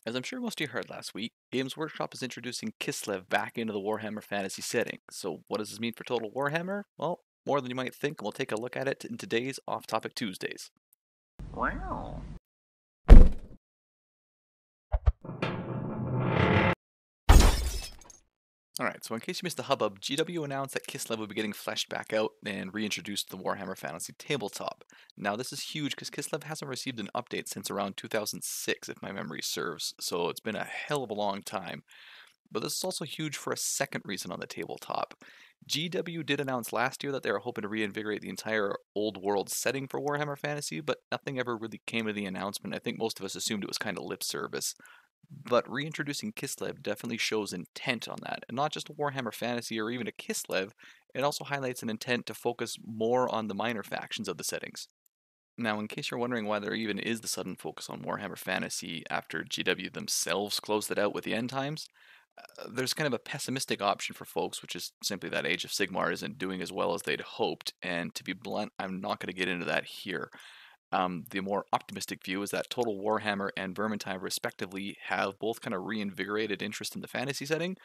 As I'm sure most of you heard last week, Games Workshop is introducing Kislev back into the Warhammer Fantasy setting. So, what does this mean for Total Warhammer? Well, more than you might think, and we'll take a look at it in today's Off Topic Tuesdays. Wow. Alright, so in case you missed the hubbub, GW announced that Kislev will be getting fleshed back out and reintroduced to the Warhammer Fantasy tabletop. Now, this is huge because Kislev hasn't received an update since around 2006, if my memory serves, so it's been a hell of a long time. But this is also huge for a second reason on the tabletop. GW did announce last year that they were hoping to reinvigorate the entire old world setting for Warhammer Fantasy, but nothing ever really came of the announcement. I think most of us assumed it was kind of lip service. But reintroducing Kislev definitely shows intent on that, and not just a Warhammer Fantasy or even a Kislev, it also highlights an intent to focus more on the minor factions of the settings. Now, in case you're wondering why there even is the sudden focus on Warhammer Fantasy after GW themselves closed it out with the end times, there's kind of a pessimistic option for folks, which is simply that Age of Sigmar isn't doing as well as they'd hoped, and to be blunt, I'm not going to get into that here. The more optimistic view is that Total Warhammer and Vermintide, respectively, have both kind of reinvigorated interest in the fantasy setting,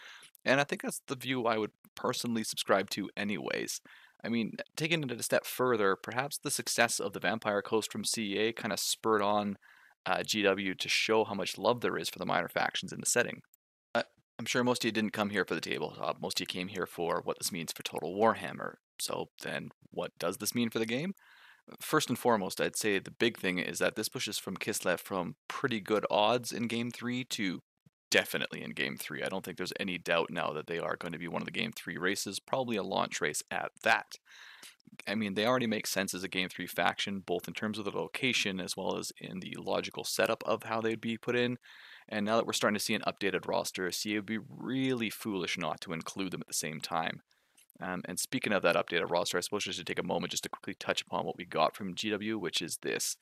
and I think that's the view I would personally subscribe to, anyways. I mean, taking it a step further, perhaps the success of the Vampire Coast from CEA kind of spurred on GW to show how much love there is for the minor factions in the setting. I'm sure most of you didn't come here for the tabletop. Most of you came here for what this means for Total Warhammer. So then, what does this mean for the game? First and foremost, I'd say the big thing is that this pushes from Kislev from pretty good odds in Game 3 to definitely in Game 3. I don't think there's any doubt now that they are going to be one of the Game 3 races, probably a launch race at that. I mean, they already make sense as a Game 3 faction, both in terms of the location as well as in the logical setup of how they'd be put in. And now that we're starting to see an updated roster, CA would be really foolish not to include them at the same time. And speaking of that updated roster, I suppose just to take a moment just to quickly touch upon what we got from GW, which is this.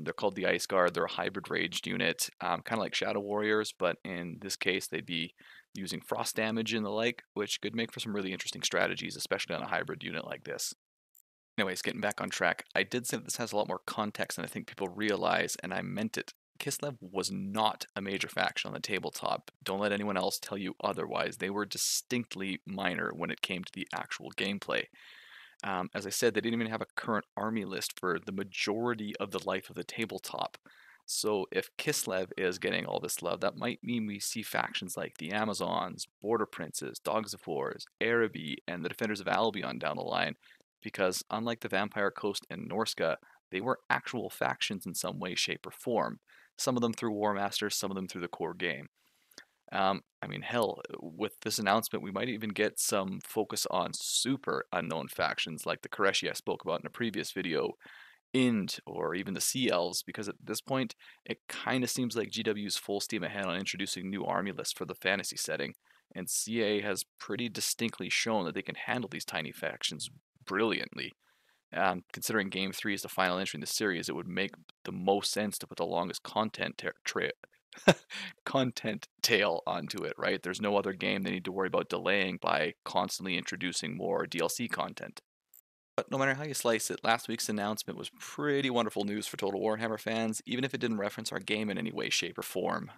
They're called the Ice Guard. They're a hybrid ranged unit, kind of like Shadow Warriors, but in this case, they'd be using frost damage and the like, which could make for some really interesting strategies, especially on a hybrid unit like this. Anyways, getting back on track, I did say that this has a lot more context than I think people realize, and I meant it. Kislev was not a major faction on the tabletop. Don't let anyone else tell you otherwise. They were distinctly minor when it came to the actual gameplay. As I said, they didn't even have a current army list for the majority of the life of the tabletop. So if Kislev is getting all this love, that might mean we see factions like the Amazons, Border Princes, Dogs of Wars, Araby, and the Defenders of Albion down the line, because unlike the Vampire Coast and Norska, they were actual factions in some way, shape, or form. Some of them through War Masters, some of them through the core game. I mean, hell, with this announcement, we might even get some focus on super unknown factions like the Koreshi I spoke about in a previous video, Ind, or even the Sea Elves, because at this point, it kind of seems like GW's full steam ahead on introducing new army lists for the fantasy setting, and CA has pretty distinctly shown that they can handle these tiny factions brilliantly. Considering Game 3 is the final entry in the series, it would make the most sense to put the longest content tail onto it, right? There's no other game they need to worry about delaying by constantly introducing more DLC content. But no matter how you slice it, last week's announcement was pretty wonderful news for Total Warhammer fans, even if it didn't reference our game in any way, shape, or form.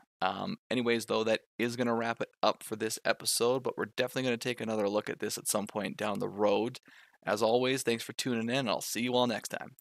Anyways, though, that is going to wrap it up for this episode, but we're definitely going to take another look at this at some point down the road. As always, thanks for tuning in, and I'll see you all next time.